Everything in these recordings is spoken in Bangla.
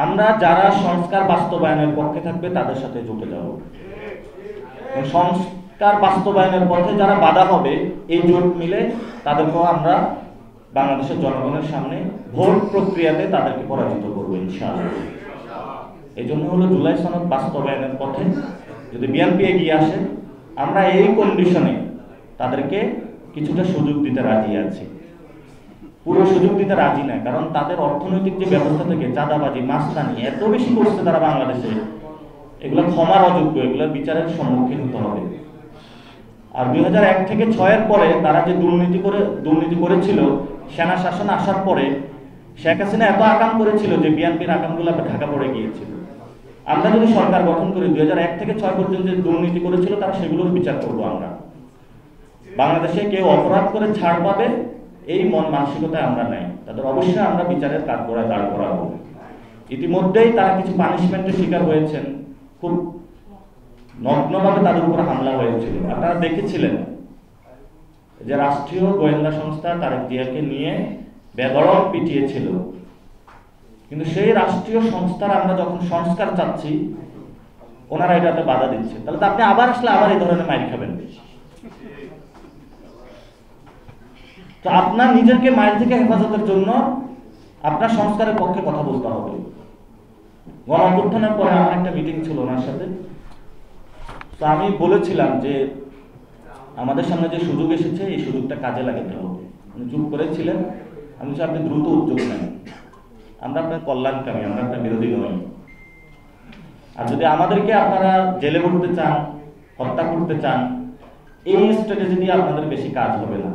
আমরা যারা সংস্কার বাস্তবায়নের পক্ষে থাকবে তাদের সাথে জুটে যাব। সংস্কার বাস্তবায়নের পথে যারা বাধা হবে এই জোট মিলে তাদেরকেও আমরা বাংলাদেশের জনগণের সামনে ভোট প্রক্রিয়াতে তাদেরকে পরাজিত করবো ইনশাআল্লাহ। এই জন্য হলো জুলাই সনদ বাস্তবায়নের পথে যদি বিএনপি এগিয়ে আসে, আমরা এই কন্ডিশনে তাদেরকে কিছুটা সুযোগ দিতে রাজি আছি। পুরো সুযোগ দিতে রাজি না, কারণ তাদের অর্থনৈতিক যে ব্যবস্থা থেকে চাঁদাবাজি মাস্তানি এত বেশি করছে তারা বাংলাদেশে, এগুলো ক্ষমার অযোগ্য, এগুলোর বিচারের সম্মুখীন হতে হবে। আর 2001 থেকে 6-এর পরে তারা যে দুর্নীতি করেছিল, সেনা শাসন আসার পরে শেখ হাসিনা এত আকাম করেছিল যে বিএনপির আকামগুলো ঢাকা পড়ে গিয়েছিল। আমরা যদি সরকার গঠন করি 2001 থেকে 6 পর্যন্ত যে দুর্নীতি করেছিল তারা সেগুলোর বিচার করবো আমরা। বাংলাদেশে কেউ অপরাধ করে ছাড় পাবে এই মন মানসিকতায় আমরা নাই, তাদের অবশ্যই আমরা বিচারের কাঠগড়ায় দাঁড় করাবো। ইতিমধ্যেই তারা কিছু পানিশমেন্টের শিকার হয়েছেন, খুব নগ্নভাবে তাদের উপর হামলা হয়েছিল। আপনারা দেখেছিলেন যে রাষ্ট্রীয় গোয়েন্দা সংস্থা তারেক জিয়াকে নিয়ে বেদরম পিটিয়েছিল, কিন্তু সেই রাষ্ট্রীয় সংস্থার আমরা যখন সংস্কার চাচ্ছি ওনারা এটাতে বাধা দিচ্ছে। তাহলে তো আপনি আবার আসলে আবার এই ধরনের মাইর খাবেন। তো আপনার নিজেকে মাইর থেকে হেফাজতের জন্য আপনার সংস্কারের পক্ষে কথা বলতে হবে। গণঅভ্যুত্থানের পরে আমার একটা মিটিং ছিল ওনার সাথে, তো আমি বলেছিলাম যে আমাদের সামনে যে সুযোগ এসেছে এই সুযোগটা কাজে লাগাতে হবে। উনি চুপ করেছিলেন। আমি বলছি আপনি দ্রুত উদ্যোগ নেন, আমরা আপনার কল্যাণকামী, আমরা আপনার বিরোধী নই। আর যদি আমাদেরকে আপনারা জেলে করতে চান, হত্যা করতে চান, এই স্ট্র্যাটেজি দিয়ে আপনাদের বেশি কাজ হবে না।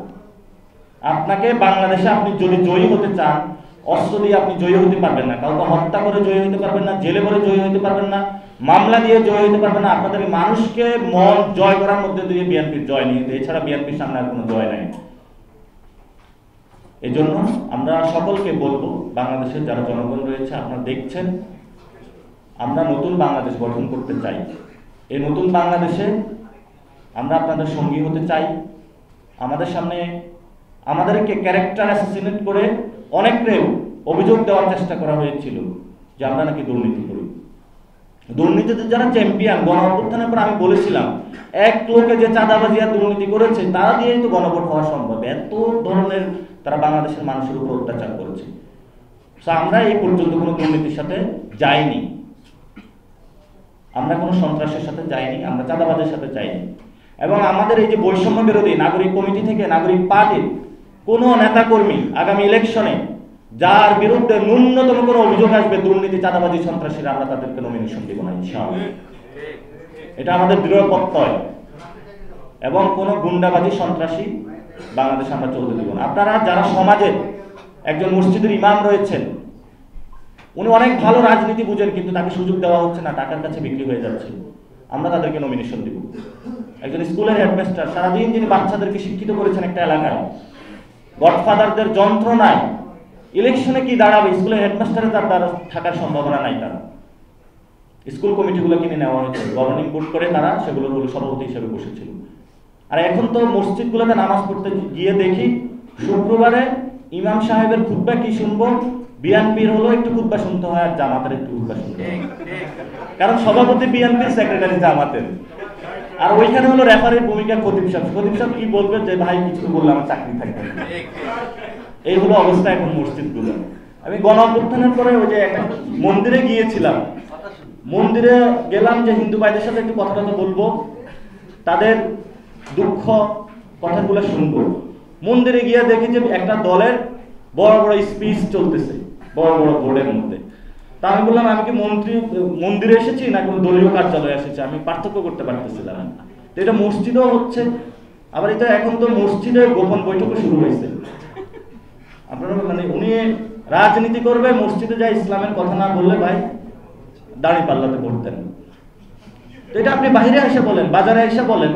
আপনাকে বাংলাদেশে আপনি যদি জয়ী হতে চান, অস্ত্র দিয়ে আপনি জয়ী হতে পারবেন না, কাউকে হত্যা করে জয়ী হতে পারবেন না, জেলে করে জয়ী হতে পারবেন না, মামলা দিয়ে জয় হতে পারবেন না। আপনাদের মানুষকে মন জয় করার মধ্যে দিয়ে বিএনপির জয় নিয়ে, এছাড়া বিএনপির সামনে আর কোনো জয় নাই। এই জন্য আমরা সকলকে বলবো, বাংলাদেশের যারা জনগণ রয়েছে আপনারা দেখছেন, আমরা নতুন বাংলাদেশ গঠন করতে চাই। এই নতুন বাংলাদেশে আমরা আপনাদের সঙ্গী হতে চাই। আমাদের সামনে আমাদেরকে ক্যারেক্টার অ্যাসাসিনেট করে অনেকেও অভিযোগ দেওয়ার চেষ্টা করা হয়েছিল যে আমরা নাকি দুর্নীতি করি। দুর্নীতিতে যারা চ্যাম্পিয়ন, গণঅভ্যুত্থানের পর আমি বলেছিলাম এক লোকে যে চাঁদাবাজি আর দুর্নীতি করেছে তারা দিয়েই তো গণভোট হওয়া সম্ভব। এত ধরনের তারা বাংলাদেশের মানুষের উপর অত্যাচার করেছে। আমরা এই পর্যন্ত কোনো দুর্নীতির সাথে যাইনি, আমরা কোনো সন্ত্রাসের সাথে যাইনি, আমরা চাঁদাবাজের সাথে যাইনি। এবং আমাদের এই যে বৈষম্য বিরোধী নাগরিক কমিটি থেকে নাগরিক পার্টির কোনো নেতাকর্মী আগামী ইলেকশনে যার বিরুদ্ধে ন্যূনতম কোনো অভিযোগ আসবে দুর্নীতি, চাঁদাবাজি, সন্ত্রাসীরা, আমরা তাদেরকে নমিনেশন দেব না ইনশাআল্লাহ। এটা আমাদের দৃঢ় প্রত্যয়। এবং কোনো গুন্ডাবাজি, সন্ত্রাসী বাংলাদেশে আমরা চলতে দেব না। আপনারা যারা সমাজে একজন মসজিদের ইমাম রয়েছেন, উনি অনেক ভালো রাজনীতি বুঝেন, কিন্তু তাকে সুযোগ দেওয়া হচ্ছে না, টাকার কাছে বিক্রি হয়ে যাচ্ছে, আমরা তাদেরকে নমিনেশন দিব। একজন স্কুলের হেডমাস্টার সারাদিন যিনি বাচ্চাদেরকে শিক্ষিত করেছেন একটা এলাকায়, গডফাদারদের যন্ত্রণায় ইলেকশনে কি দাঁড়াবে স্কুলের হেডমাস্টারের তার দ্বারা থাকার সম্ভাবনা নাই। তারা স্কুল কমিটিগুলো কিনে নেওয়া হয়েছে, গভর্নিং বোর্ড করে তারা সেগুলোর সভাপতি হিসেবে বসেছিল। আর এখন তো মসজিদগুলোতে নামাজ পড়তে গিয়ে দেখি শুক্রবারে ইমাম সাহেবের খুতবা কি শুনবো, বিএনপির হলো একটু খুতবা শুনতে হয় আর জামাতের একটু খুতবা শুনতে হয়, কারণ সভাপতি বিএনপির, সেক্রেটারি জামাতের। আর ওইখানে হলো রেফারির ভূমিকা খতিব সাহেব। খতিব সাহেব কি বলবে যে ভাই কিছু বললে আমার চাকরি থাকবে। এই হলো অবস্থা এখন মসজিদগুলো। আমি গণঅভ্যুত্থানের পরে ওই যে একটা মন্দিরে গিয়েছিলাম, মন্দিরে গেলাম যে হিন্দু ভাইদের সাথে একটু কথা বলবো, তাদের দুঃখ কথাগুলো শুনবো। মন্দিরে গিয়ে দেখি যে একটা দলের বড় বড় স্পিচ চলতেছে বড় বড় বোর্ডের মধ্যে। তা আমি বললাম আমি কি মন্দিরে এসেছি না কোনো দলীয় কার্যালয়ে এসেছি, আমি পার্থক্য করতে পারতেছিলাম না। তো এটা মসজিদেও হচ্ছে, আবার এটা এখন তো মসজিদে গোপন বৈঠকও শুরু হয়েছে। আপনারা মানে উনি রাজনীতি করবে, মসজিদে যায় ইসলামের কথা না বললে ভাই দাড়ি পাল্লাতে পড়তেন। তো এটা আপনি বাইরে এসে বলেন, বাজারে এসে বলেন,